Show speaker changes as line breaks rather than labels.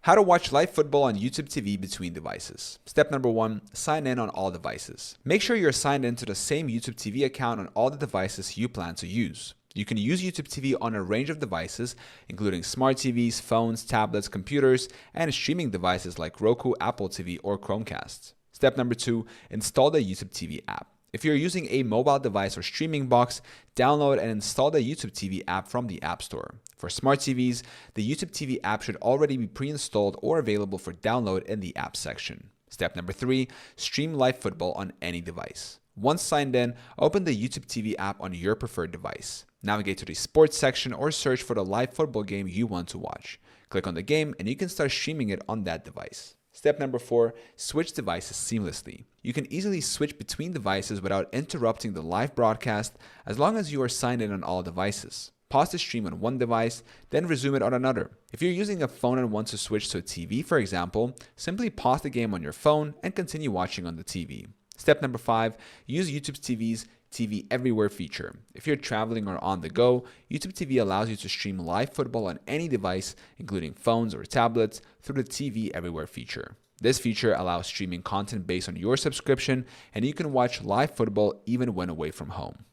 How to watch live football on YouTube TV between devices. Step number 1, sign in on all devices. Make sure you're signed in to the same YouTube TV account on all the devices you plan to use. You can use YouTube TV on a range of devices, including smart TVs, phones, tablets, computers, and streaming devices like Roku, Apple TV, or Chromecast. Step number 2, install the YouTube TV app. If you're using a mobile device or streaming box, download and install the YouTube TV app from the App Store. For smart TVs, the YouTube TV app should already be pre-installed or available for download in the app section. Step number 3, stream live football on any device. Once signed in, open the YouTube TV app on your preferred device. Navigate to the sports section or search for the live football game you want to watch. Click on the game and you can start streaming it on that device. Step number 4, switch devices seamlessly. You can easily switch between devices without interrupting the live broadcast as long as you are signed in on all devices. Pause the stream on one device, then resume it on another. If you're using a phone and want to switch to a TV, for example, simply pause the game on your phone and continue watching on the TV. Step number 5, use YouTube TV's TV Everywhere feature. If you're traveling or on the go, YouTube TV allows you to stream live football on any device, including phones or tablets, through the TV Everywhere feature. This feature allows streaming content based on your subscription, and you can watch live football even when away from home.